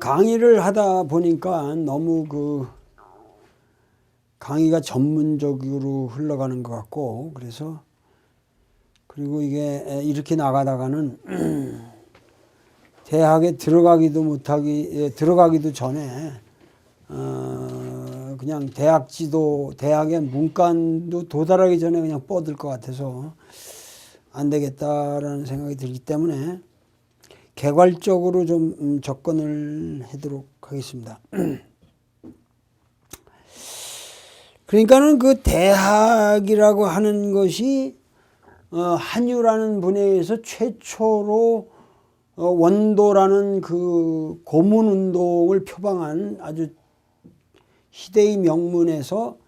강의를 하다 보니까 너무 강의가 전문적으로 흘러가는 것 같고, 그래서 그리고 이게 이렇게 나가다가는 대학에 들어가기도 전에 그냥 대학의 문간도 도달하기 전에 그냥 뻗을 것 같아서 안 되겠다라는 생각이 들기 때문에 개괄적으로 좀 접근을 하도록 하겠습니다. 그러니까는 그 대학이라고 하는 것이 한유라는 분야에서 최초로 원도라는 그 고문운동을 표방한 아주 시대의 명문에서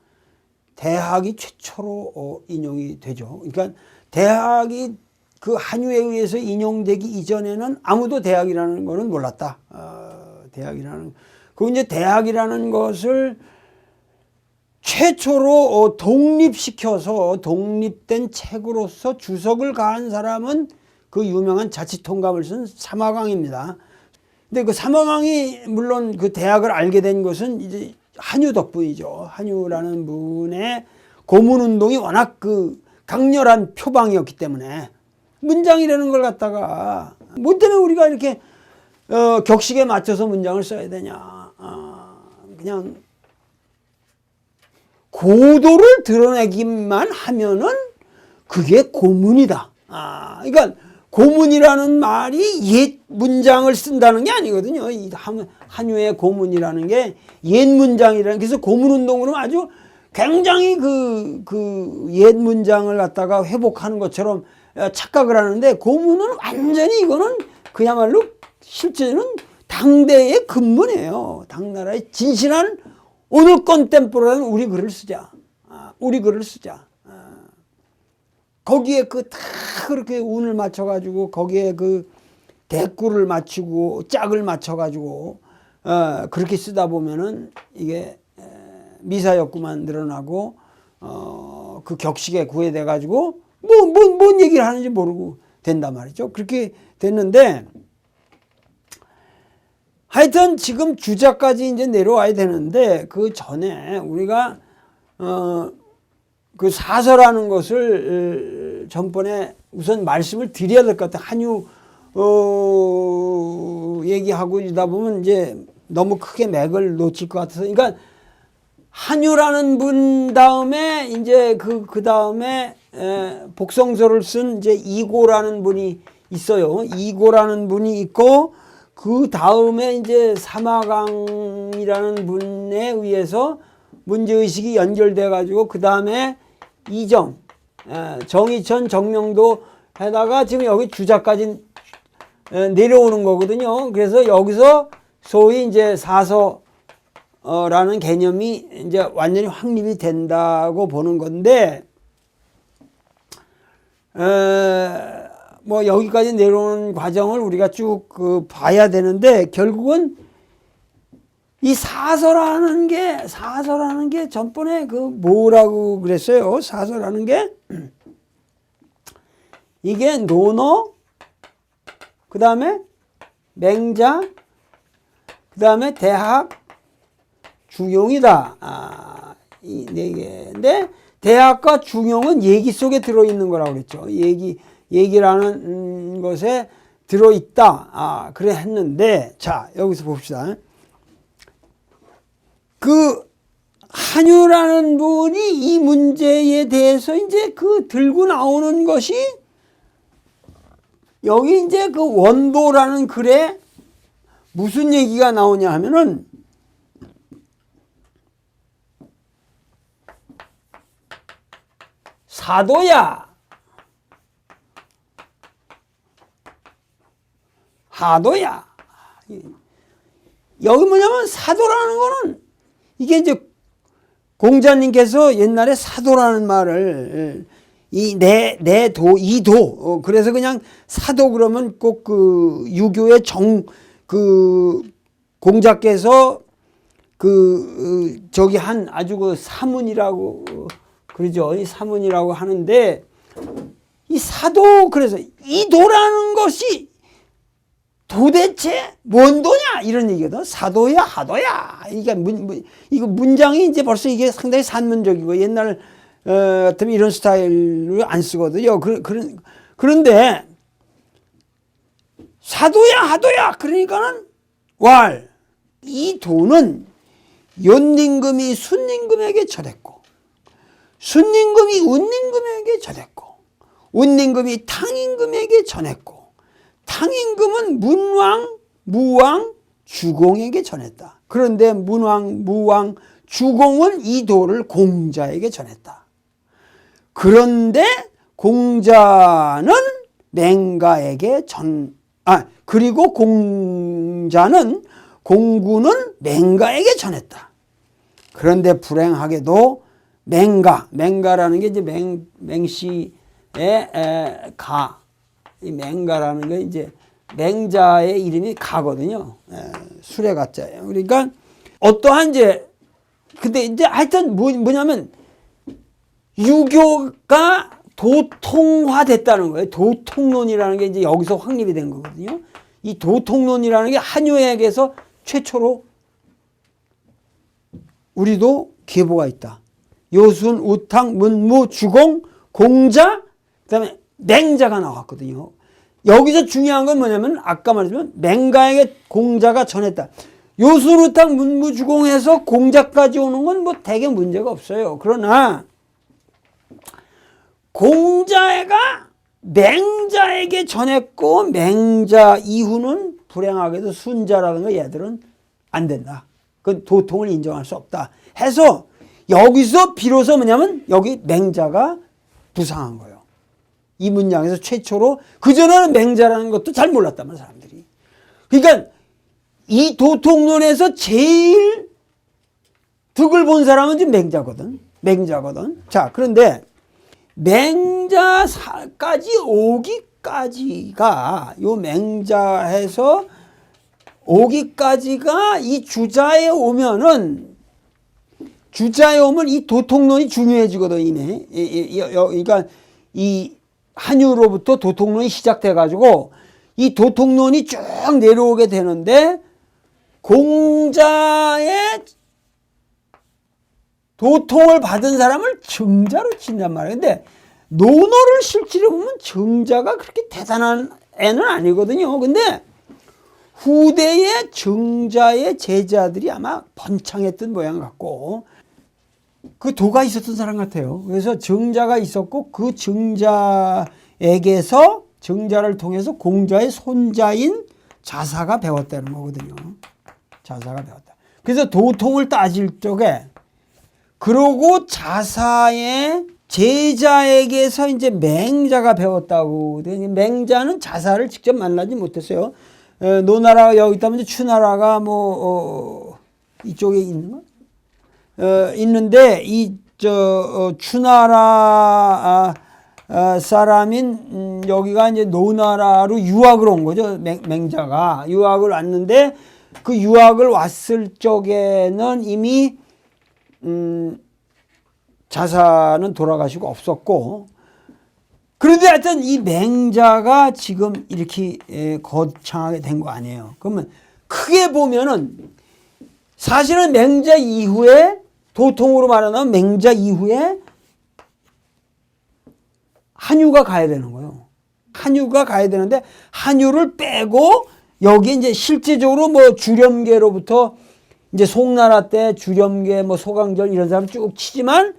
대학이 최초로 인용이 되죠. 그러니까 대학이 그 한유에 의해서 인용되기 이전에는 아무도 대학이라는 거는 몰랐다. 그 이제 대학이라는 것을 최초로 독립시켜서 독립된 책으로서 주석을 가한 사람은 그 유명한 자치통감을 쓴 사마강입니다. 근데 그 사마강이 물론 그 대학을 알게 된 것은 이제 한유 덕분이죠. 한유라는 분의 고문운동이 워낙 그 강렬한 표방이었기 때문에 문장이라는 걸 갖다가 뭐 때문에 우리가 이렇게 격식에 맞춰서 문장을 써야 되냐. 그냥 고도를 드러내기만 하면은 그게 고문이다. 그러니까 고문이라는 말이 옛 문장을 쓴다는 게 아니거든요. 이 한유의 고문이라는 게 옛 문장이라는, 그래서 고문운동으로 아주 굉장히 그 옛 문장을 갖다가 회복하는 것처럼 착각을 하는데, 고문은 완전히 이거는 그야말로 실제는 당대의 근본이에요. 당나라의 진실한 오늘 건템포라는 우리 글을 쓰자. 우리 글을 쓰자. 거기에 다 그렇게 운을 맞춰가지고 거기에 그 대꾸를 맞추고 짝을 맞춰가지고 그렇게 쓰다 보면은 이게 미사역구만 늘어나고 그 격식에 구애돼가지고 뭔 얘기를 하는지 모르고 된단 말이죠. 그렇게 됐는데, 하여튼 지금 주자까지 이제 내려와야 되는데, 그 전에 우리가 그 사서라는 것을 전번에 우선 말씀을 드려야 될 것 같아요. 한유 얘기하고 이러다 보면 이제 너무 크게 맥을 놓칠 것 같아서. 그러니까 한유라는 분 다음에 이제 그 다음에 복성서를 쓴 이제 이고라는 분이 있어요. 이고라는 분이 있고, 그 다음에 이제 사마강이라는 분에 의해서 문제의식이 연결돼 가지고 그 다음에 이정, 정의천, 정명도 해다가 지금 여기 주자까지 내려오는 거거든요. 그래서 여기서 소위 이제 사서라는 개념이 이제 완전히 확립이 된다고 보는 건데, 뭐 여기까지 내려오는 과정을 우리가 쭉 봐야 되는데, 결국은 이 사서라는 게 전번에 뭐라고 그랬어요? 사서라는 게 이게 논어, 그 다음에 맹자, 그 다음에 대학, 중용이다. 이 네 개인데, 대학과 중용은 얘기 속에 들어있는 거라고 그랬죠. 얘기라는 것에 들어있다. 그래 했는데, 자, 여기서 봅시다. 그 한유라는 분이 이 문제에 대해서 이제 들고 나오는 것이, 여기 이제 그 원도라는 글에 무슨 얘기가 나오냐 하면은, 사도야, 하도야. 여기 뭐냐면 사도라는 거는, 이게 이제 공자님께서 옛날에 사도라는 말을 이도, 그래서 그냥 사도 그러면 꼭 유교의 공자께서 저기 한 아주 사문이라고 그러죠. 이 사문이라고 하는데, 이 사도, 그래서 이도라는 것이 도대체 뭔 도냐 이런 얘기거든. 사도야 하도야. 이게 이거 문장이 이제 벌써 이게 상당히 산문적이고 옛날 같으면 이런 스타일로 안 쓰거든요. 그런데 사도야 하도야 그러니까는 이 도는 연임금이 순임금에게 전했고 순임금이 운임금에게 전했고 운임금이 탕임금에게 전했고 탕임금은 문왕, 무왕, 주공에게 전했다. 그런데 문왕, 무왕, 주공은 이 도를 공자에게 전했다. 그런데 공자는 맹가에게 그리고 공구는 맹가에게 전했다. 그런데 불행하게도 맹가라는 게 이제 맹시의 이 맹가라는 게 이제 맹자의 이름이 가거든요. 술의 가자예요. 그러니까 어떠한 근데 이제 하여튼 뭐냐면 유교가 도통화됐다는 거예요. 도통론이라는 게 이제 여기서 확립이 된 거거든요. 이 도통론이라는 게 한유액에서 최초로 우리도 계보가 있다. 요순, 우탕, 문무, 주공, 공자, 그다음에 맹자가 나왔거든요. 여기서 중요한 건 뭐냐면 아까 말했지만 맹가에게 공자가 전했다. 요순, 우탕, 문무, 주공해서 공자까지 오는 건 뭐 되게 문제가 없어요. 그러나 공자가 맹자에게 전했고 맹자 이후는 불행하게도 순자라든가 얘들은 안 된다. 그건 도통을 인정할 수 없다. 해서 여기서 비로소 뭐냐면 여기 맹자가 부상한 거예요. 이 문장에서 최초로 그전에는 맹자라는 것도 잘 몰랐단 말이야 사람들이. 그러니까 이 도통론에서 제일 득을 본 사람은 지금 맹자거든. 자, 그런데 맹자까지 오기까지가 요 맹자에서 오기까지가 이 주자에 오면 이 도통론이 중요해지거든. 그러니까 이 한유로부터 도통론이 시작돼 가지고 이 도통론이 쭉 내려오게 되는데 공자의 도통을 받은 사람을 정자로 친단 말이에요. 근데 논어를 실제로 보면 정자가 그렇게 대단한 애는 아니거든요. 근데 후대의 정자의 제자들이 아마 번창했던 모양 같고 그 도가 있었던 사람 같아요. 그래서 정자가 있었고 그 정자에게서 정자를 통해서 공자의 손자인 자사가 배웠다는 거거든요. 자사가 배웠다. 그래서 도통을 따질 적에 그러고 자사의 제자에게서 이제 맹자가 배웠다고. 맹자는 자사를 직접 만나지 못했어요. 노나라가 여기 있다면 추나라가 이쪽에 있는 거? 있는데 추나라 사람인 여기가 이제 노나라로 유학을 온 거죠. 맹자가 유학을 왔는데 그 유학을 왔을 적에는 이미 자사는 돌아가시고 없었고 그런데 하여튼 이 맹자가 지금 이렇게 거창하게 된 거 아니에요. 그러면 크게 보면은 사실은 맹자 이후에 도통으로 말하면 맹자 이후에 한유가 가야 되는 거예요. 한유가 가야 되는데 한유를 빼고 여기 이제 실제적으로 주렴계로부터 이제 송나라 때 주렴계 소강절 이런 사람 쭉 치지만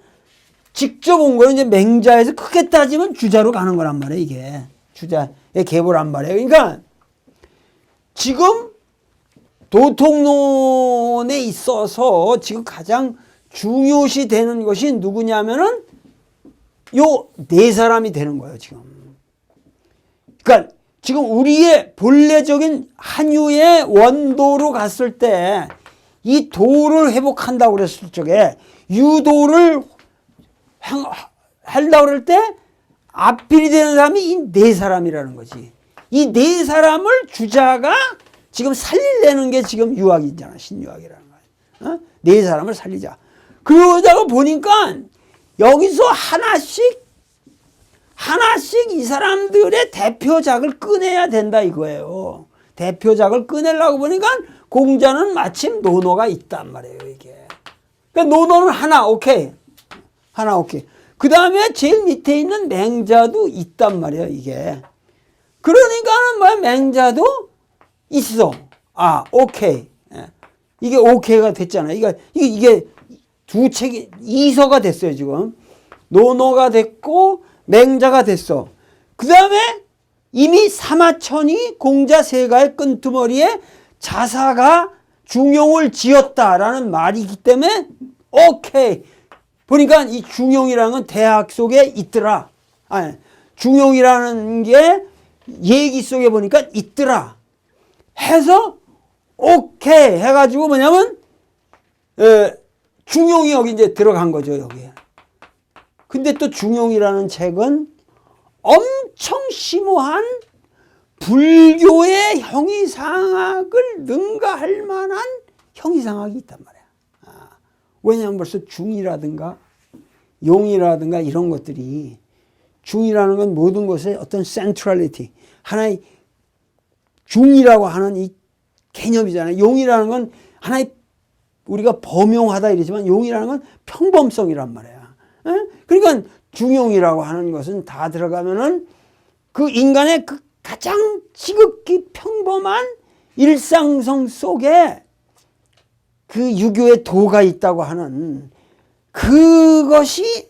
직접 온 거는 이제 맹자에서 크게 따지면 주자로 가는 거란 말이에요. 이게 주자의 계보란 말이에요. 그러니까 지금 도통론에 있어서 지금 가장 중요시 되는 것이 누구냐면은 요 네 사람이 되는 거예요. 지금. 그러니까 지금 우리의 본래적인 한유의 원도로 갔을 때 이 도를 회복한다고 그랬을 적에 유도를 하려고 그럴 때 앞필이 되는 사람이 이 네 사람이라는 거지. 이 네 사람을 주자가 지금 살리려는 게 지금 유학이잖아. 신유학이라는 거야. 네 사람을 살리자. 그러다가 보니까 여기서 하나씩 이 사람들의 대표작을 꺼내야 된다 이거예요. 대표작을 꺼내려고 보니까 공자는 마침 논어가 있단 말이에요, 이게. 그러니까 논어는 하나, 오케이. 하나, 오케이. 그 다음에 제일 밑에 있는 맹자도 있단 말이에요, 이게. 그러니까는 뭐 맹자도 있어. 아, 오케이. 이게 오케이가 됐잖아요. 이게 두 책이 이서가 됐어요, 지금. 논어가 됐고 맹자가 됐어. 그 다음에 이미 사마천이 공자 세가의 끈투머리에 자사가 중용을 지었다라는 말이기 때문에 오케이. 보니까 이 중용이라는 건 대학 속에 있더라. 아니, 중용이라는 게 얘기 속에 보니까 있더라. 해서 오케이 해가지고 뭐냐면 중용이 여기 이제 들어간 거죠, 여기에. 근데 또 중용이라는 책은 엄청 심오한 불교의 형이상학을 능가할 만한 형이상학이 있단 말이야. 왜냐하면 벌써 중이라든가 용이라든가 이런 것들이, 중이라는 건 모든 것의 어떤 센트럴리티, 하나의 중이라고 하는 이 개념이잖아요. 용이라는 건 하나의, 우리가 범용하다 이러지만 용이라는 건 평범성이란 말이야. 그러니까 중용이라고 하는 것은 다 들어가면은 그 인간의 그 가장 지극히 평범한 일상성 속에 그 유교의 도가 있다고 하는 그것이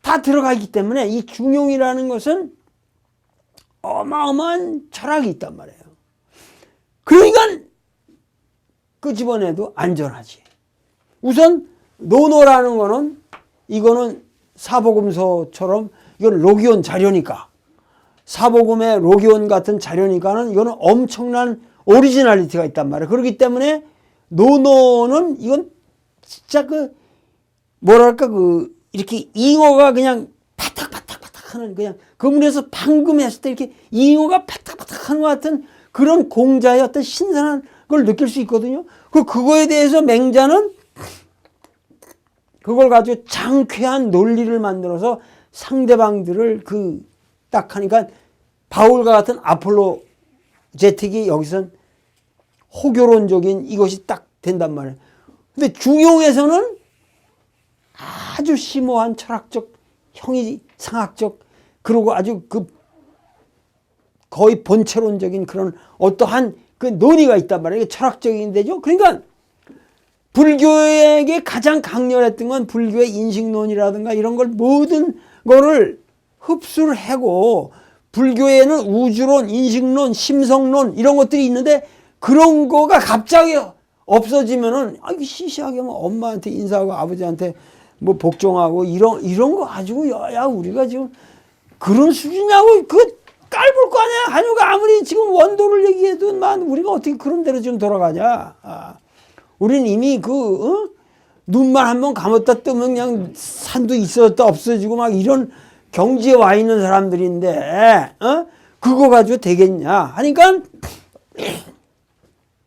다 들어가 있기 때문에 이 중용이라는 것은 어마어마한 철학이 있단 말이에요. 그러니까 그 집어내도 안전하지. 우선 논어라는 거는, 이거는 사복음서처럼 이건 로기온 자료니까, 사복음의 로기온 같은 자료니까는 이거는 엄청난 오리지널리티가 있단 말이에요. 그렇기 때문에 논어는 이건 진짜 그 뭐랄까 그 이렇게 잉어가 그냥 파닥파닥파닥 하는, 그냥 그물에서 방금 했을 때 이렇게 잉어가 파닥파닥 하는 것 같은 그런 공자의 어떤 신선한 걸 느낄 수 있거든요. 그거에 대해서 맹자는 그걸 가지고 장쾌한 논리를 만들어서 상대방들을 딱 하니까 바울과 같은 아폴로제틱이 여기선 호교론적인 이것이 딱 된단 말이에요. 근데 중용에서는 아주 심오한 철학적, 형이상학적, 그리고 아주 거의 본체론적인 그런 어떠한 그 논의가 있단 말이에요. 이게 철학적인 데죠. 그러니까 불교에게 가장 강렬했던 건 불교의 인식론이라든가 이런 걸 모든 거를 흡수를 하고, 불교에는 우주론, 인식론, 심성론 이런 것들이 있는데 그런 거가 갑자기 없어지면은 시시하게 뭐 엄마한테 인사하고 아버지한테 뭐 복종하고 이런 거 가지고 야 우리가 지금 그런 수준이냐고 깔볼 거 아니야. 한유가 아무리 지금 원도를 얘기해도 우리가 어떻게 그런 대로 지금 돌아가냐. 우리는 이미 눈만 한번 감았다 뜨면 그냥 산도 있었다 없어지고 막 이런 경지에 와 있는 사람들인데, 그거 가지고 되겠냐 하니까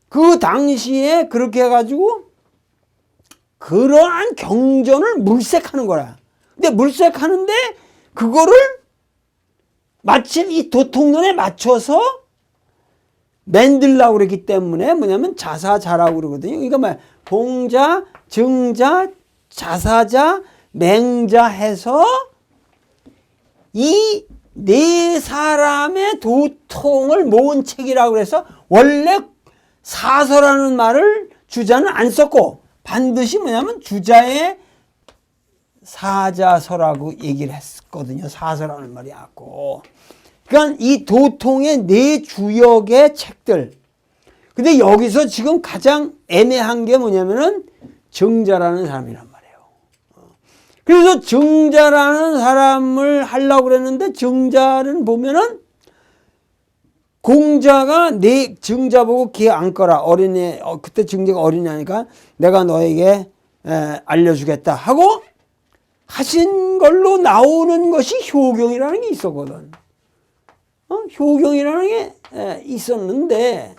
그 당시에 그렇게 해가지고 그러한 경전을 물색하는 거라. 근데 물색하는데 그거를 마침 이 도통론에 맞춰서 만들려고 그랬기 때문에 뭐냐면 자사자라고 그러거든요. 그러니까 뭐야, 공자, 증자, 자사자, 맹자 해서 이 네 사람의 도통을 모은 책이라고 해서 원래 사서라는 말을 주자는 안 썼고 반드시 뭐냐면 주자의 사자서라고 얘기를 했거든요. 사서라는 말이 아고. 그러니까 이 도통의 네 주역의 책들. 근데 여기서 지금 가장 애매한 게 뭐냐면은 정자라는 사람이란 말이에요. 그래서 정자라는 사람을 하려고 그랬는데 정자는 보면은 공자가 내 정자 보고 귀에 안거라. 어린애, 그때 정자가 어린애니까 내가 너에게 알려주겠다 하고 하신 걸로 나오는 것이 효경이라는 게 있었거든. 효경이라는 게 있었는데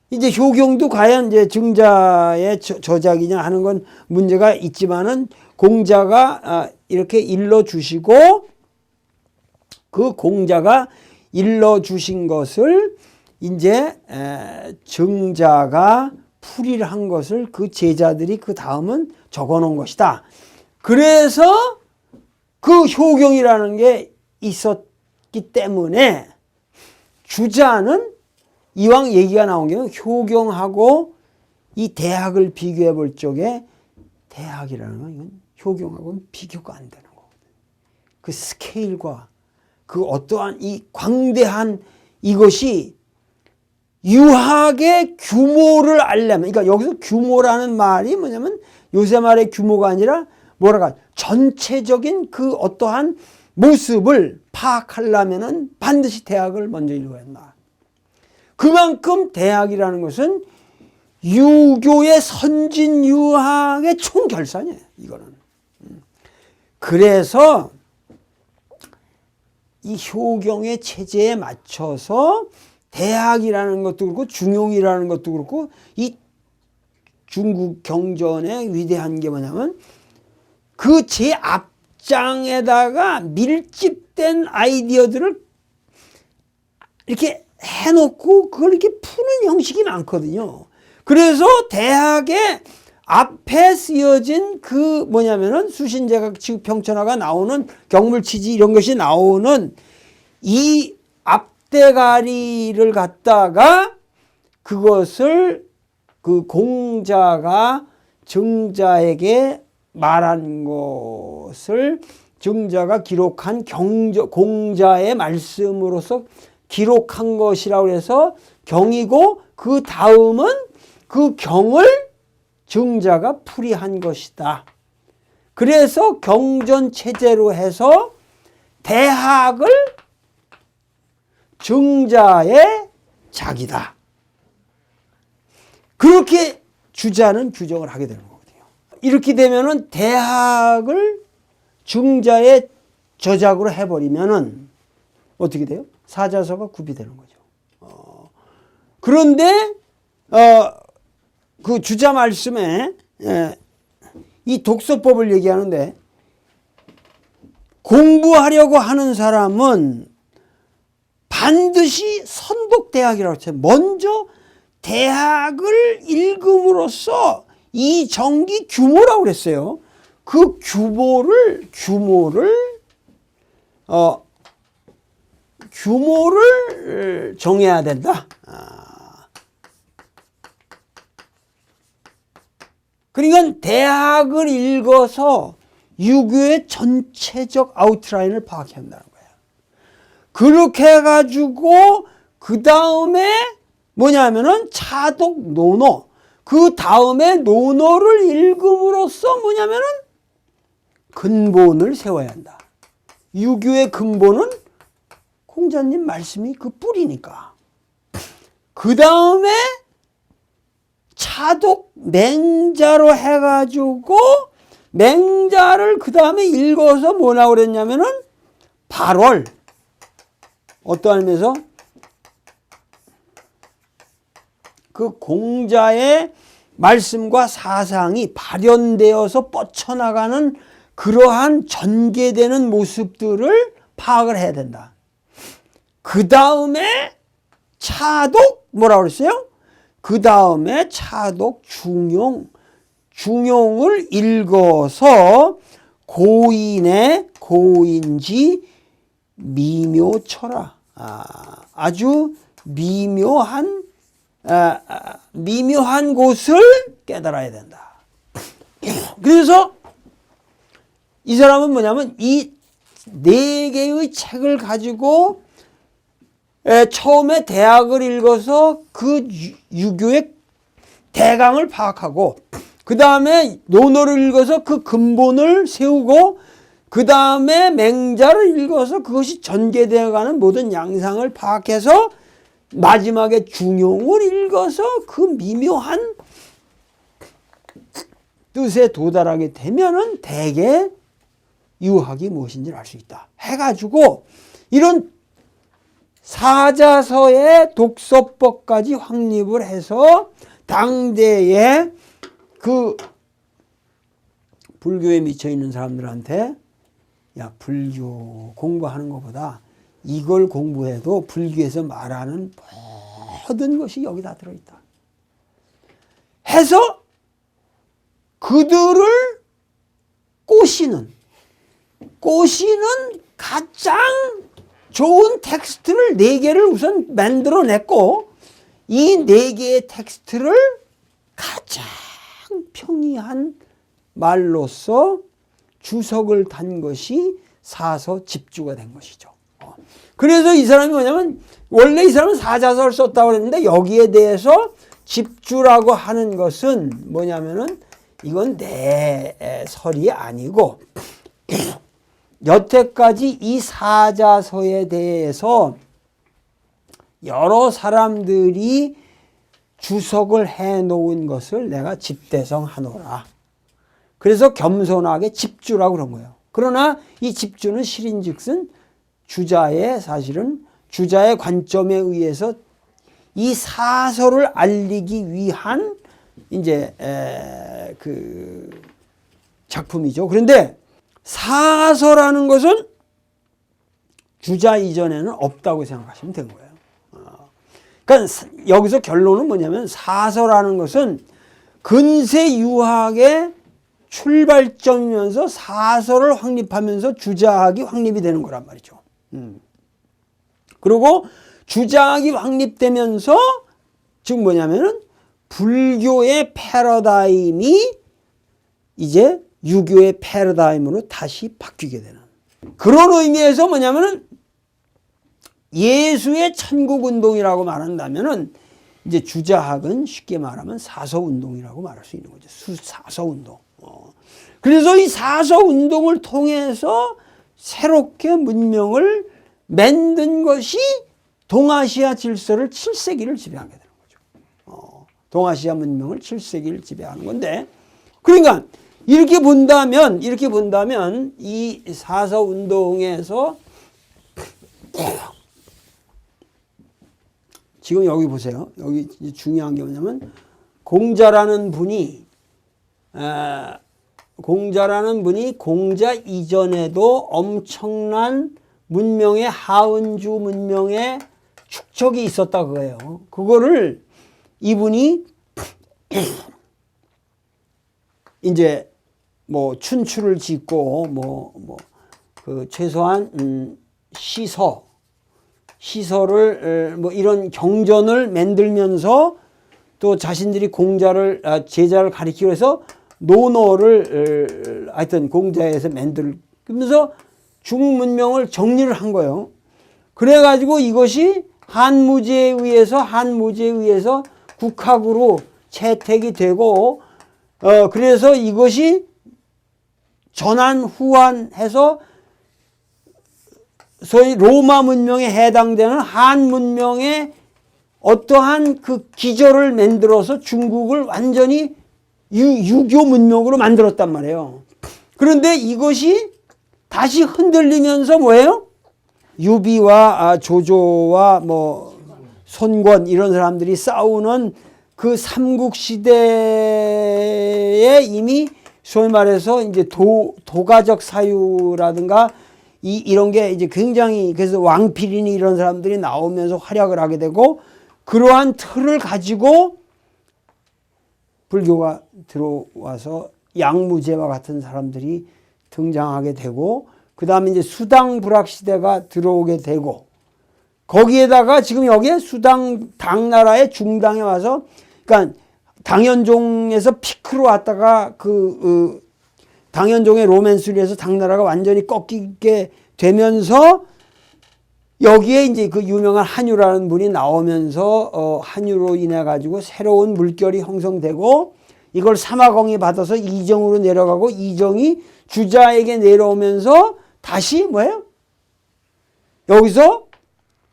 이제 효경도 과연 이제 정자의 저작이냐 하는 건 문제가 있지만은 공자가 이렇게 일러주시고 그 공자가 일러주신 것을 이제 정자가 풀이를 한 것을 그 제자들이 그 다음은 적어 놓은 것이다. 그래서 그 효경이라는 게 있었기 때문에 주자는 이왕 얘기가 나온 게 효경하고 이 대학을 비교해 볼 적에 대학이라는 건 이건 효경하고는 비교가 안 되는 거거든요. 그 스케일과 그 어떠한 이 광대한 이것이 유학의 규모를 알려면, 그러니까 여기서 규모라는 말이 뭐냐면 요새 말의 규모가 아니라 뭐랄까 전체적인 그 어떠한 모습을 파악하려면은 반드시 대학을 먼저 읽어야 한다. 그만큼 대학이라는 것은 유교의 선진 유학의 총결산이에요. 이거는. 그래서 이 효경의 체제에 맞춰서 대학이라는 것도 그렇고 중용이라는 것도 그렇고 이 중국 경전의 위대한 게 뭐냐면 그 제 앞장에다가 밀집된 아이디어들을 이렇게 해놓고 그걸 이렇게 푸는 형식이 많거든요. 그래서 대학의 앞에 쓰여진 그 뭐냐면은 수신제가 평천화가 나오는 경물치지 이런 것이 나오는 이 앞대가리를 갖다가 그것을 그 공자가 정자에게 말한 것을 정자가 기록한 공자의 말씀으로서 기록한 것이라고 해서 경이고 그 다음은 그 경을 정자가 풀이한 것이다. 그래서 경전 체제로 해서 대학을 정자의 작이다. 그렇게 주자는 규정을 하게 되는 거거든요. 이렇게 되면은 대학을 정자의 저작으로 해버리면은 어떻게 돼요? 사자서가 구비되는 거죠. 그런데 그 주자 말씀에 이 독서법을 얘기하는데 공부하려고 하는 사람은 반드시 선독대학이라고 했어요. 먼저 대학을 읽음으로써 이 정기 규모라고 그랬어요. 그 규모를 정해야 된다. 그러니까 대학을 읽어서 유교의 전체적 아웃라인을 파악해야 한다는 거예요. 그렇게 해가지고 그 다음에 뭐냐면은 차독 논어, 그 다음에 논어를 읽음으로써 뭐냐면은 근본을 세워야 한다. 유교의 근본은 공자님 말씀이 그 뿌리니까. 그 다음에 차독 맹자로 해가지고 맹자를 그 다음에 읽어서 뭐라고 그랬냐면은 발월. 어떠한 의미에서 그 공자의 말씀과 사상이 발현되어서 뻗쳐나가는 그러한 전개되는 모습들을 파악을 해야 된다. 그 다음에 차독 뭐라고 그랬어요? 그 다음에 차독 중용을 읽어서 고인지 미묘철학, 아주 미묘한 곳을 깨달아야 된다. 그래서 이 사람은 뭐냐면 이 네 개의 책을 가지고 처음에 대학을 읽어서 그 유교의 대강을 파악하고 그 다음에 논어를 읽어서 그 근본을 세우고 그 다음에 맹자를 읽어서 그것이 전개되어가는 모든 양상을 파악해서 마지막에 중용을 읽어서 그 미묘한 뜻에 도달하게 되면은 대개 유학이 무엇인지를 알 수 있다. 해가지고 이런 사자서의 독서법까지 확립을 해서 당대에 그 불교에 미쳐 있는 사람들한테 야, 불교 공부하는 것보다 이걸 공부해도 불교에서 말하는 모든 것이 여기 다 들어있다. 해서 그들을 꼬시는 가장 좋은 텍스트를 4개를 우선 만들어냈고 이 4개의 텍스트를 가장 평이한 말로써 주석을 단 것이 사서 집주가 된 것이죠. 그래서 이 사람이 뭐냐면 원래 이 사람은 사자서를 썼다고 그랬는데 여기에 대해서 집주라고 하는 것은 뭐냐면은 이건 내 설이 아니고 여태까지 이 사자서에 대해서 여러 사람들이 주석을 해 놓은 것을 내가 집대성 하노라. 그래서 겸손하게 집주라고 그런 거예요. 그러나 이 집주는 실인즉슨 주자의 사실은 주자의 관점에 의해서 이 사서를 알리기 위한 이제 그 작품이죠. 그런데 사서라는 것은 주자 이전에는 없다고 생각하시면 되는 거예요. 그러니까 여기서 결론은 뭐냐면 사서라는 것은 근세 유학의 출발점이면서 사서를 확립하면서 주자학이 확립이 되는 거란 말이죠. 그리고 주자학이 확립되면서 지금 뭐냐면은 불교의 패러다임이 이제 유교의 패러다임으로 다시 바뀌게 되는 그런 의미에서 뭐냐면은 예수의 천국운동이라고 말한다면은 이제 주자학은 쉽게 말하면 사서운동이라고 말할 수 있는 거죠. 사서운동. 그래서 이 사서운동을 통해서 새롭게 문명을 만든 것이 동아시아 질서를 7세기를 지배하게 되는 거죠. 동아시아 문명을 7세기를 지배하는 건데 그러니까 이렇게 본다면 이 사서운동에서 지금 여기 보세요. 여기 중요한 게 뭐냐면 공자라는 분이 공자 이전에도 엄청난 문명의 하은주 문명의 축적이 있었다 그거예요. 그거를 이분이 이제 뭐 춘추를 짓고 그 최소한 시설을 뭐 이런 경전을 만들면서 또 자신들이 제자를 가리키기 위해서 논어를 하여튼 공자에서 만들면서 중국 문명을 정리를 한 거예요. 그래가지고 이것이 한무제에 의해서 국학으로 채택이 되고 그래서 이것이 전환 후환해서 소위 로마 문명에 해당되는 한 문명의 어떠한 그 기저를 만들어서 중국을 완전히 유교 문명으로 만들었단 말이에요. 그런데 이것이 다시 흔들리면서 뭐예요? 유비와 조조와 손권 이런 사람들이 싸우는 그 삼국시대에 이미 소위 말해서 이제 도가적 사유라든가 이런 게 이제 굉장히 그래서 왕필이니 이런 사람들이 나오면서 활약을 하게 되고 그러한 틀을 가지고 불교가 들어와서 양무제와 같은 사람들이 등장하게 되고 그 다음에 이제 수당 불학 시대가 들어오게 되고 거기에다가 지금 여기에 수당 당나라의 중당에 와서 그러니까 당현종에서 피크로 왔다가 당현종의 로맨스를 해서 당나라가 완전히 꺾이게 되면서 여기에 이제 그 유명한 한유라는 분이 나오면서 한유로 인해 가지고 새로운 물결이 형성되고 이걸 사마공이 받아서 이정으로 내려가고 이정이 주자에게 내려오면서 다시 뭐예요? 여기서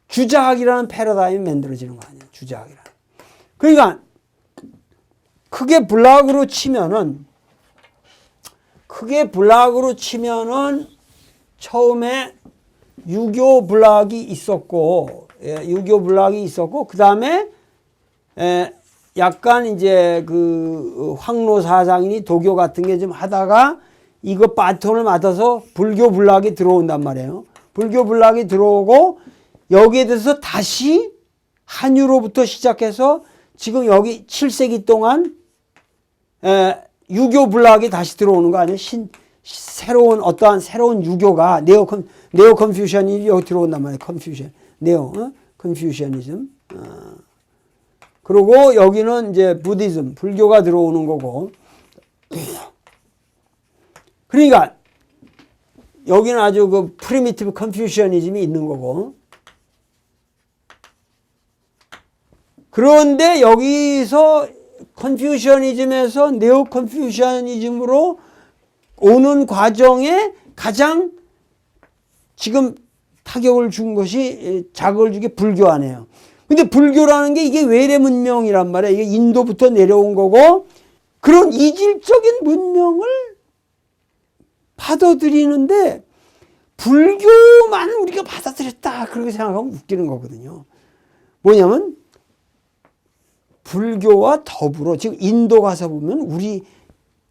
주자학이라는 패러다임이 만들어지는 거 아니에요. 주자학이라는. 그러니까 크게 블락으로 치면은 처음에 유교 블락이 있었고 그 다음에 약간 이제 그 황로 사상이니 도교 같은 게 좀 하다가 이거 바톤을 맡아서 불교 블락이 들어온단 말이에요. 불교 블락이 들어오고 여기에 대해서 다시 한유로부터 시작해서 지금 여기 7세기 동안 유교 불락이 다시 들어오는 거 아니에요? 새로운 어떠한 새로운 유교가 네오 컨퓨셔니즘이 여기 들어온단 말이에요. 컨퓨션, 컨퓨셔니즘. 그리고 여기는 이제 부디즘, 불교가 들어오는 거고. 그러니까 여기는 아주 그 프리미티브 컨퓨셔니즘이 있는 거고. 그런데 여기서 컨퓨셔니즘에서 네오 컨퓨셔니즘으로 오는 과정에 가장 지금 타격을 준 것이 자극을 준 게 불교 아니에요. 근데 불교라는 게 이게 외래 문명이란 말이에요. 이게 인도부터 내려온 거고 그런 이질적인 문명을 받아들이는데 불교만 우리가 받아들였다 그렇게 생각하면 웃기는 거거든요. 뭐냐면 불교와 더불어 지금 인도 가서 보면 우리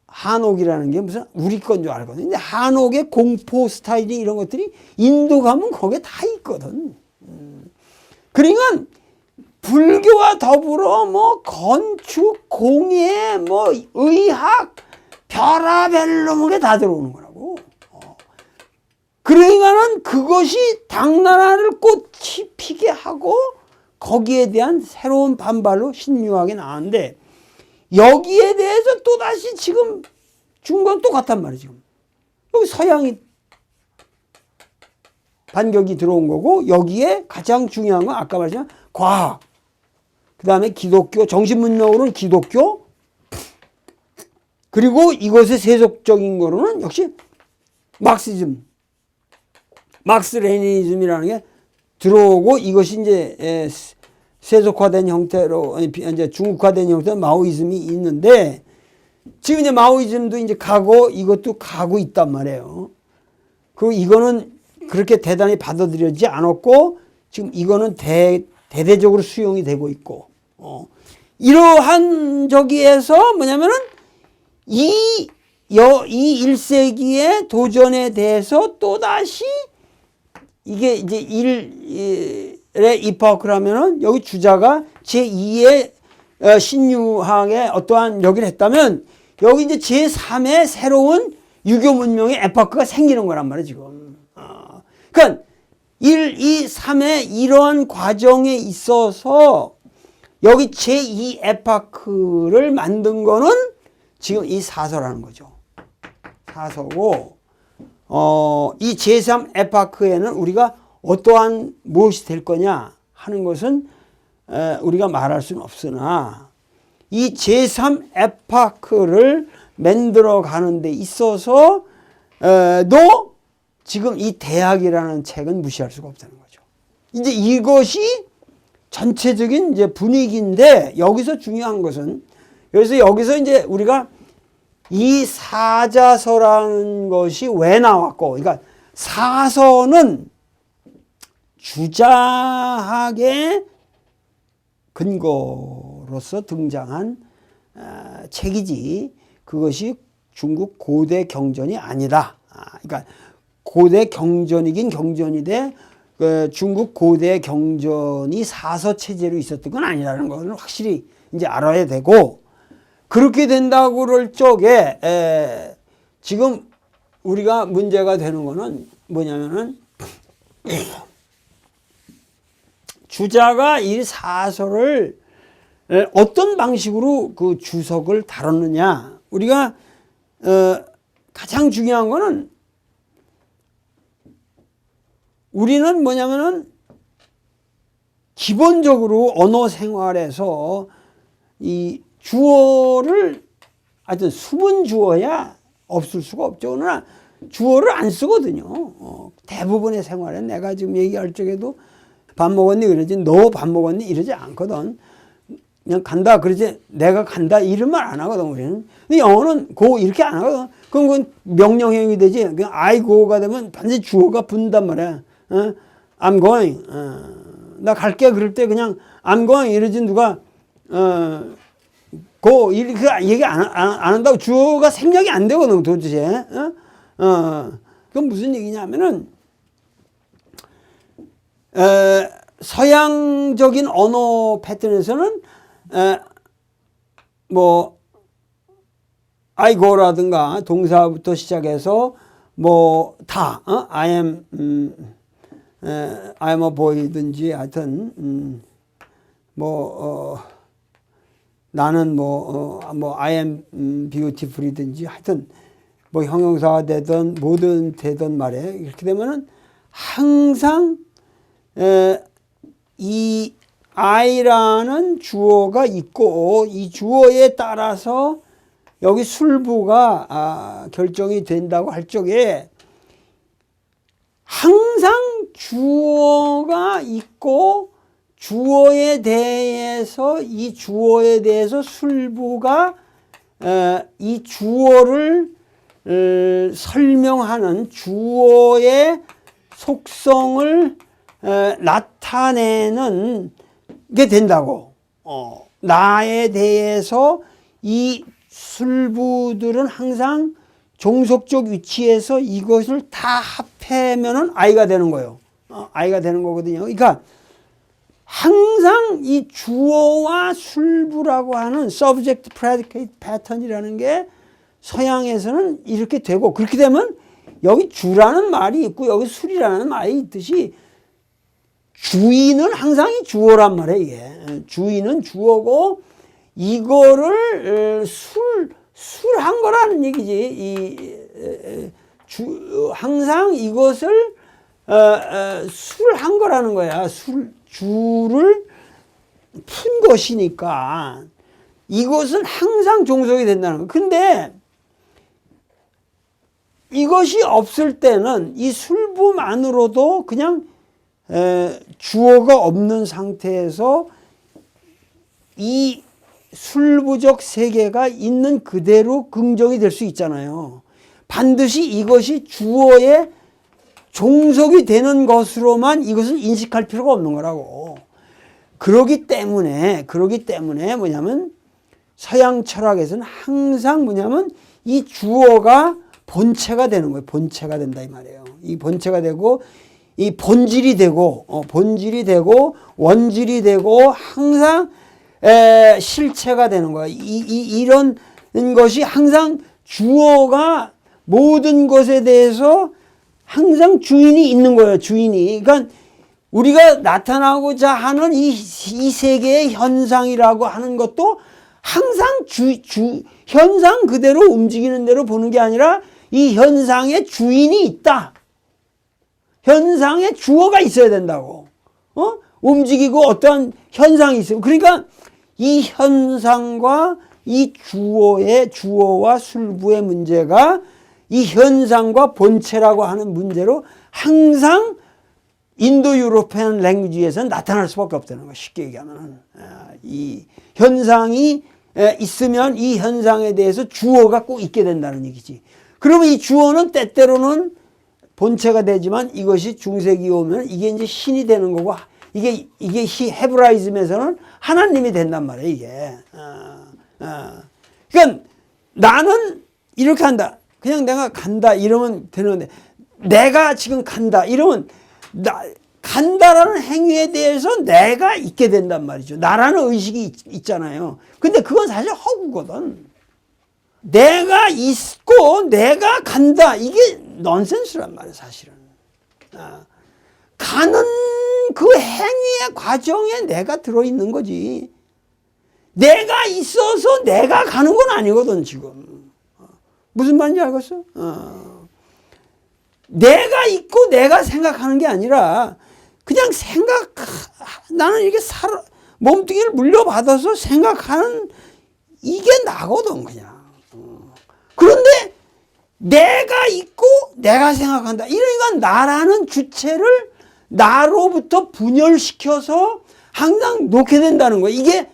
한옥이라는 게 무슨 우리 건 줄 알거든요. 근데 한옥의 공포 스타일이 이런 것들이 인도 가면 거기에 다 있거든. 그러니까 불교와 더불어 뭐 건축, 공예, 뭐 의학, 별의별 놈의 다 들어오는 거라고. 그러니까는 그것이 당나라를 꽃이 피게 하고 거기에 대한 새로운 반발로 신묘하게 나왔는데 여기에 대해서 또다시 지금 중국은 똑같단 말이에요. 지금. 여기 서양이 반격이 들어온 거고 여기에 가장 중요한 건 아까 말했지만 과학, 그 다음에 기독교, 정신문명으로는 기독교, 그리고 이것의 세속적인 거로는 역시 막시즘, 막스 레니니즘이라는 게 들어오고 이것이 이제 세속화된 형태로 이제 중국화된 형태로 마오이즘이 있는데 지금 이제 마오이즘도 이제 가고 이것도 가고 있단 말이에요. 그리고 이거는 그렇게 대단히 받아들여지지 않았고 지금 이거는 대대적으로 수용이 되고 있고 이러한 저기에서 뭐냐면은 이 1세기의 도전에 대해서 또다시 이게 이제 1의 이파크라면은 여기 주자가 제2의 신유학의 어떠한 여기를 했다면 여기 이제 제3의 새로운 유교 문명의 에파크가 생기는 거란 말이에요, 지금. 그러니까 1, 2, 3의 이러한 과정에 있어서 여기 제2 에파크를 만든 거는 지금 이 사서라는 거죠. 사서고, 이 제3 에파크에는 우리가 어떠한 무엇이 될 거냐 하는 것은 우리가 말할 수는 없으나 이 제3 에파크를 만들어 가는 데 있어서 도 지금 이 대학이라는 책은 무시할 수가 없다는 거죠. 이제 이것이 전체적인 이제 분위기인데 여기서 중요한 것은 여기서 이제 우리가 이 사자서라는 것이 왜 나왔고, 그러니까 사서는 주자학의 근거로서 등장한 책이지 그것이 중국 고대 경전이 아니다. 그러니까 고대 경전이긴 경전인데 중국 고대 경전이 사서 체제로 있었던 건 아니라는 것을 확실히 이제 알아야 되고 그렇게 된다고 그럴 적에 지금 우리가 문제가 되는 거는 뭐냐면은 주자가 이 사서를 어떤 방식으로 그 주석을 다뤘느냐. 우리가 가장 중요한 거는 우리는 뭐냐면은 기본적으로 언어 생활에서 이 주어를 하여튼 수분 주어야 없을 수가 없죠. 그러나 주어를 안 쓰거든요. 대부분의 생활에 내가 지금 얘기할 적에도 밥 먹었니 그러지 너 밥 먹었니 이러지 않거든. 그냥 간다 그러지 내가 간다 이런 말 안 하거든 우리는. 근데 영어는 go 이렇게 안 하거든. 그럼 그건 명령형이 되지. 그냥 I go가 되면 반드시 주어가 붙는단 말이야. I'm going. 나 갈게 그럴 때 그냥 I'm going 이러지 누가 go 이렇게 얘기 안 한다고 주어가 생략이 안 되거든 도대체. 그건 무슨 얘기냐면은 서양적인 언어 패턴에서는 뭐 I go라든가 동사부터 시작해서 뭐 다 I am a boy든지 하여튼 나는 I am beautiful이든지 하여튼 뭐 형용사가 되든 뭐든 되든 말이에요. 이렇게 되면은 항상 이 I라는 주어가 있고 이 주어에 따라서 여기 술부가 결정이 된다고 할 적에 항상 주어가 있고 주어에 대해서 이 주어에 대해서 술부가 이 주어를 설명하는 주어의 속성을 나타내는 게 된다고. 나에 대해서 이 술부들은 항상 종속적 위치에서 이것을 다 합해면은 I가 되는 거예요. I가 되는 거거든요. 그러니까 항상 이 주어와 술부라고 하는 subject predicate pattern이라는 게 서양에서는 이렇게 되고 그렇게 되면 여기 주라는 말이 있고 여기 술이라는 말이 있듯이 주인은 항상 이 주어란 말이에요. 이게. 주인은 주어고 이거를 술한 거라는 얘기지. 항상 이것을 술한 거라는 거야. 주를 푼 것이니까 이것은 항상 종속이 된다는 거야. 근데 이것이 없을 때는 이 술부만으로도 그냥 주어가 없는 상태에서 이 술부적 세계가 있는 그대로 긍정이 될 수 있잖아요. 반드시 이것이 주어의 종속이 되는 것으로만 이것을 인식할 필요가 없는 거라고. 그러기 때문에 뭐냐면 서양 철학에서는 항상 뭐냐면 이 주어가 본체가 되는 거예요. 본체가 된다 이 말이에요. 이 본체가 되고 이 본질이 되고 원질이 되고 항상 실체가 되는 거야. 이런 것이 항상 주어가 모든 것에 대해서 항상 주인이 있는 거예요. 주인이. 그러니까 우리가 나타나고자 하는 이 세계의 현상이라고 하는 것도 항상 현상 그대로 움직이는 대로 보는 게 아니라 이 현상에 주인이 있다. 현상에 주어가 있어야 된다고. 움직이고 어떠한 현상이 있어요. 그러니까 이 현상과 이 주어와 술부의 문제가 이 현상과 본체라고 하는 문제로 항상 인도 유로피안 랭귀지에서는 나타날 수밖에 없다는 거예요. 쉽게 얘기하면 이 현상이 있으면 이 현상에 대해서 주어가 꼭 있게 된다는 얘기지. 그러면 이 주어는 때때로는 본체가 되지만 이것이 중세기 오면 이게 이제 신이 되는 거고 이게 헤브라이즘에서는 하나님이 된단 말이에요. 이게. 그러니까 나는 이렇게 한다. 그냥 내가 간다 이러면 되는데 내가 지금 간다 이러면 간다라는 행위에 대해서 내가 있게 된단 말이죠. 나라는 의식이 있잖아요. 근데 그건 사실 허구거든. 내가 있고 내가 간다 이게 넌센스란 말이에요. 사실은. 가는 그 행위의 과정에 내가 들어있는 거지. 내가 있어서 내가 가는 건 아니거든 지금. 무슨 말인지 알겠어? 내가 있고 내가 생각하는 게 아니라 그냥 나는 이렇게 몸뚱이를 물려받아서 생각하는 이게 나거든 그냥. 그런데 내가 있고 내가 생각한다. 이러니까 나라는 주체를 나로부터 분열시켜서 항상 놓게 된다는 거예요. 이게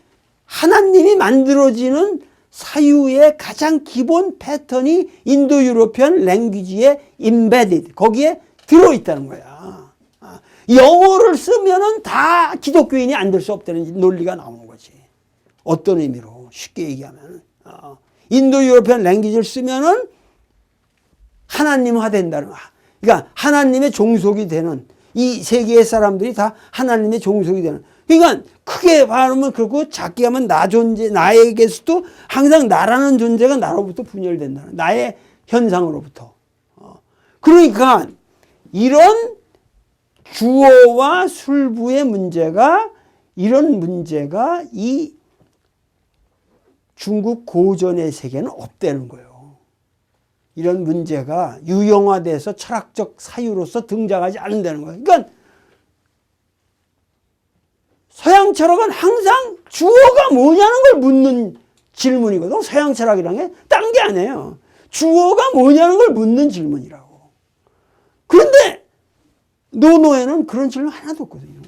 하나님이 만들어지는 사유의 가장 기본 패턴이 인도 유로피안 랭귀지에 embedded 거기에 들어있다는 거야. 영어를 쓰면은 다 기독교인이 안 될 수 없다는 논리가 나오는 거지. 어떤 의미로 쉽게 얘기하면 인도 유로피안 랭귀지를 쓰면은 하나님화 된다는 거야. 그러니까 하나님의 종속이 되는 이 세계의 사람들이 다 하나님의 종속이 되는. 그러니까 크게 말하면 그렇고 작게 하면 나 존재, 나에게서도 항상 나라는 존재가 나로부터 분열된다는, 나의 현상으로부터. 그러니까 이런 주어와 술부의 문제가, 이런 문제가 이 중국 고전의 세계는 없다는 거예요. 이런 문제가 유형화돼서 철학적 사유로서 등장하지 않는다는 거예요. 그러니까 서양 철학은 항상 주어가 뭐냐는 걸 묻는 질문이거든. 서양 철학이란 게 딴 게 아니에요. 주어가 뭐냐는 걸 묻는 질문이라고. 그런데 노노에는 그런 질문 하나도 없거든요.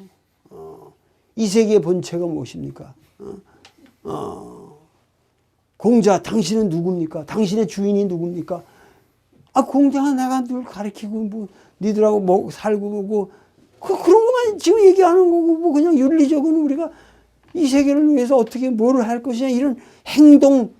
이 세계의 본체가 무엇입니까? 공자, 당신은 누굽니까? 당신의 주인이 누굽니까? 공자가 내가 늘 가르치고, 뭐, 니들하고 뭐, 살고, 뭐, 그런 것만 지금 얘기하는 거고, 뭐, 그냥 윤리적으로 우리가 이 세계를 위해서 어떻게 뭐를 할 것이냐, 이런 행동,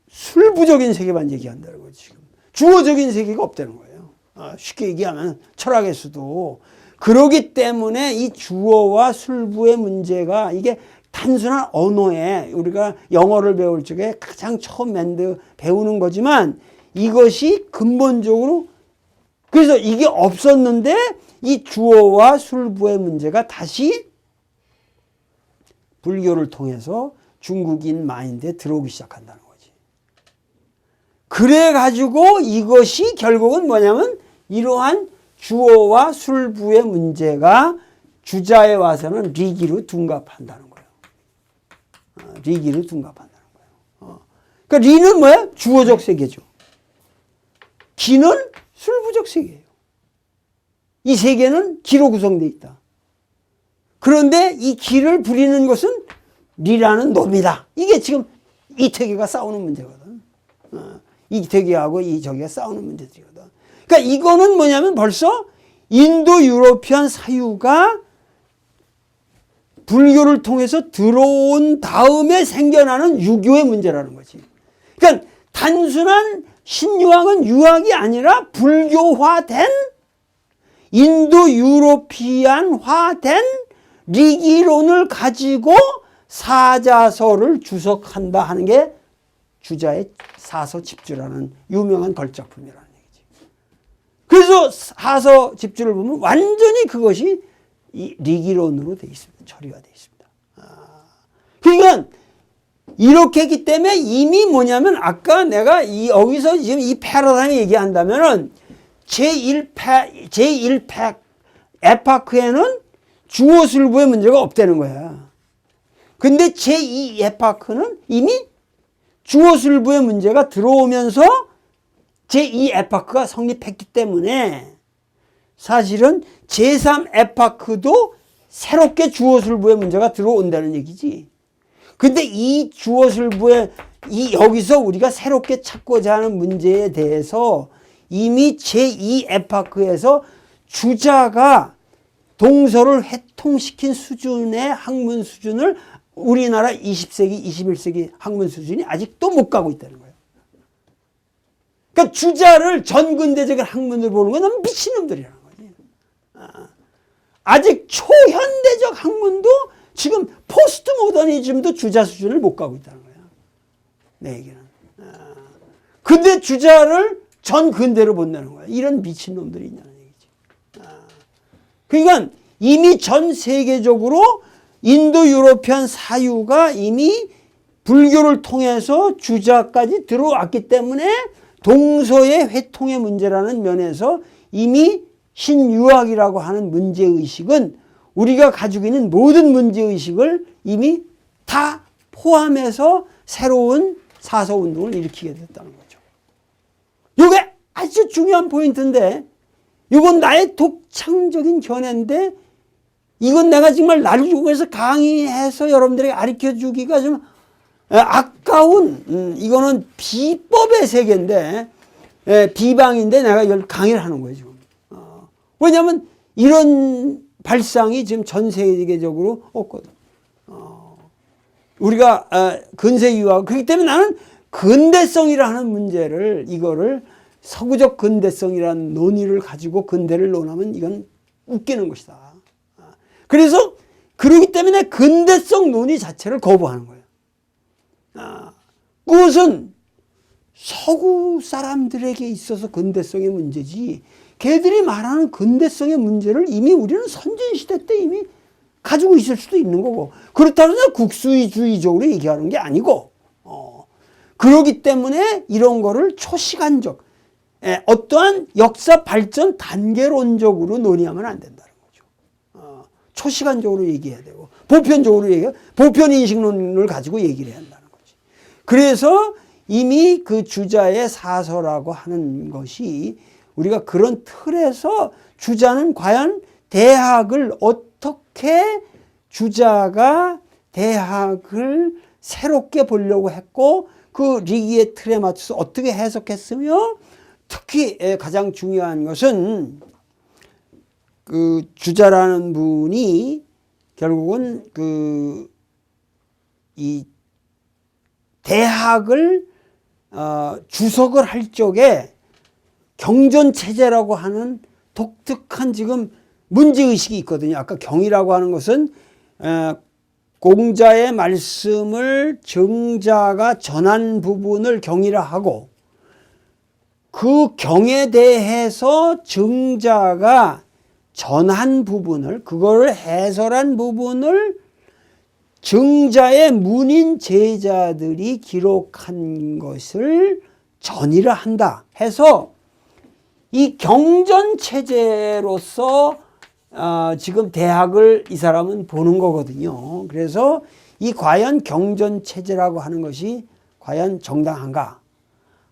술부적인 세계만 얘기한다는 거지, 지금. 주어적인 세계가 없다는 거예요. 쉽게 얘기하면 철학에서도. 그러기 때문에 이 주어와 술부의 문제가 이게 단순한 언어에 우리가 영어를 배울 적에 가장 처음 배우는 거지만 이것이 근본적으로 그래서 이게 없었는데 이 주어와 술부의 문제가 다시 불교를 통해서 중국인 마인드에 들어오기 시작한다는 거지. 그래가지고 이것이 결국은 뭐냐면 이러한 주어와 술부의 문제가 주자에 와서는 리기로 둔갑한다는 거예요. 리기로 둔갑한다는 거예요. 그러니까 리는 뭐야? 주어적 세계죠. 기는 술부적 세계예요. 이 세계는 기로 구성되어 있다. 그런데 이 기를 부리는 것은 리라는 놈이다. 이게 지금 이태계가 싸우는 문제거든. 이태계하고 이 저기가 싸우는 문제들이거든. 그러니까 이거는 뭐냐면 벌써 인도 유로피안 사유가 불교를 통해서 들어온 다음에 생겨나는 유교의 문제라는 거지. 그러니까 단순한 신유학은 유학이 아니라 불교화된 인도 유로피안화된 리기론을 가지고 사자서를 주석한다 하는 게 주자의 사서 집주라는 유명한 걸작품이라는 얘기지. 그래서 사서 집주를 보면 완전히 그것이 이 리기론으로 되어 있습니다. 처리가 되어 있습니다. 그러니까 이렇게 했기 때문에 이미 뭐냐면 아까 내가 여기서 지금 이 패러다임 얘기한다면은 제1팩 에파크에는 주어술부의 문제가 없다는 거야. 근데 제2 에파크는 이미 주어술부의 문제가 들어오면서 제2 에파크가 성립했기 때문에 사실은 제3 에파크도 새롭게 주어술부의 문제가 들어온다는 얘기지. 근데 이 주어술부의 여기서 우리가 새롭게 찾고자 하는 문제에 대해서 이미 제2 에파크에서 주자가 동서를 회통시킨 수준의 학문 수준을 우리나라 20세기, 21세기 학문 수준이 아직도 못 가고 있다는 거예요. 그러니까 주자를 전근대적인 학문으로 보는 건 너무 미친놈들이라는 거지. 아직 초현대적 학문도 지금 포스트 모더니즘도 주자 수준을 못 가고 있다는 거야. 내 얘기는. 근데 주자를 전 근대로 본다는 거야. 이런 미친놈들이 있다는 얘기지. 그러니까 이미 전 세계적으로 인도 유로피안 사유가 이미 불교를 통해서 주자까지 들어왔기 때문에 동서의 회통의 문제라는 면에서 이미 신유학이라고 하는 문제의식은 우리가 가지고 있는 모든 문제의식을 이미 다 포함해서 새로운 사서운동을 일으키게 됐다는 거죠. 이게 아주 중요한 포인트인데 이건 나의 독창적인 견해인데 이건 내가 정말 나중에서 강의해서 여러분들에게 가르쳐주기가 좀 아까운 이거는 비법의 세계인데 비방인데 내가 이걸 강의를 하는 거예요 지금. 왜냐하면 이런 발상이 지금 전 세계적으로 없거든. 우리가 근세 유학 그렇기 때문에 나는 근대성이라는 문제를 이거를 서구적 근대성이라는 논의를 가지고 근대를 논하면 이건 웃기는 것이다. 그래서 그러기 때문에 근대성 논의 자체를 거부하는 거예요. 그것은 서구 사람들에게 있어서 근대성의 문제지, 걔들이 말하는 근대성의 문제를 이미 우리는 선진시대 때 이미 가지고 있을 수도 있는 거고, 그렇다고 해서 국수주의적으로 얘기하는 게 아니고, 그러기 때문에 이런 거를 초시간적, 어떠한 역사 발전 단계론적으로 논의하면 안 된다는 거죠. 초시간적으로 얘기해야 되고, 보편적으로 보편인식론을 가지고 얘기를 해야 한다는 거지. 그래서 이미 그 주자의 사서라고 하는 것이 우리가 그런 틀에서 주자는 과연 대학을 어떻게 주자가 대학을 새롭게 보려고 했고 그 리기의 틀에 맞춰서 어떻게 해석했으며 특히 가장 중요한 것은 그 주자라는 분이 결국은 이 대학을 주석을 할 적에 경전체제라고 하는 독특한 지금 문제의식이 있거든요. 아까 경이라고 하는 것은 공자의 말씀을 정자가 전한 부분을 경이라 하고 그 경에 대해서 정자가 전한 부분을 그거를 해설한 부분을 정자의 문인 제자들이 기록한 것을 전이라 한다 해서 이 경전체제로서 지금 대학을 이 사람은 보는 거거든요. 그래서 이 과연 경전체제라고 하는 것이 과연 정당한가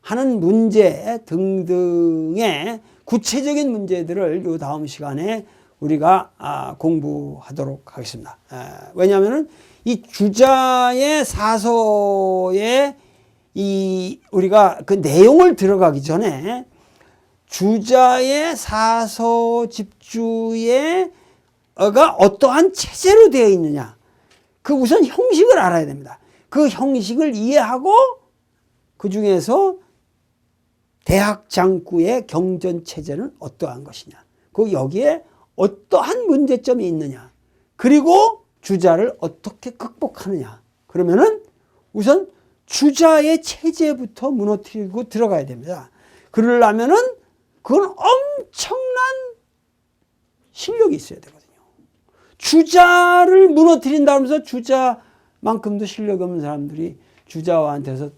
하는 문제 등등의 구체적인 문제들을 이 다음 시간에 우리가 공부하도록 하겠습니다. 왜냐하면 이 주자의 사서에 우리가 그 내용을 들어가기 전에 주자의 사서 집주가 어떠한 체제로 되어 있느냐, 그 우선 형식을 알아야 됩니다. 그 형식을 이해하고 그 중에서 대학 장구의 경전 체제는 어떠한 것이냐, 그 여기에 어떠한 문제점이 있느냐, 그리고 주자를 어떻게 극복하느냐. 그러면은 우선 주자의 체제부터 무너뜨리고 들어가야 됩니다. 그러려면은 그건 엄청난 실력이 있어야 되거든요. 주자를 무너뜨린다 하면서 주자만큼도 실력이 없는 사람들이 주자와한테서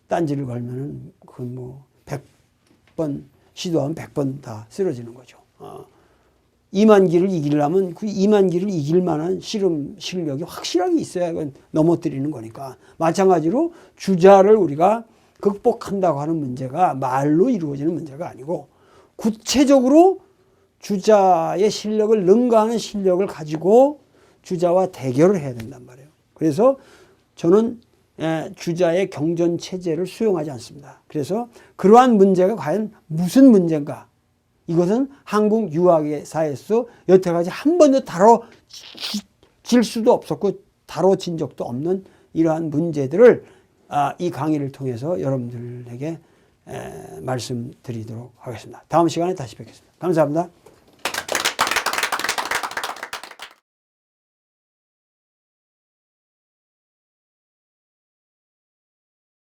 딴지를 걸면은 그건 뭐 100번 시도하면 100번 다 쓰러지는 거죠. 이만기를 이기려면 그 이만기를 이길 만한 실력이 확실하게 있어야 그건 넘어뜨리는 거니까. 마찬가지로 주자를 우리가 극복한다고 하는 문제가 말로 이루어지는 문제가 아니고 구체적으로 주자의 실력을 능가하는 실력을 가지고 주자와 대결을 해야 된단 말이에요. 그래서 저는 주자의 경전체제를 수용하지 않습니다. 그래서 그러한 문제가 과연 무슨 문제인가, 이것은 한국 유학의 사에서 여태까지 한 번도 다뤄질 수도 없었고 다뤄진 적도 없는 이러한 문제들을 이 강의를 통해서 여러분들에게 말씀드리도록 하겠습니다. 다음 시간에 다시 뵙겠습니다. 감사합니다.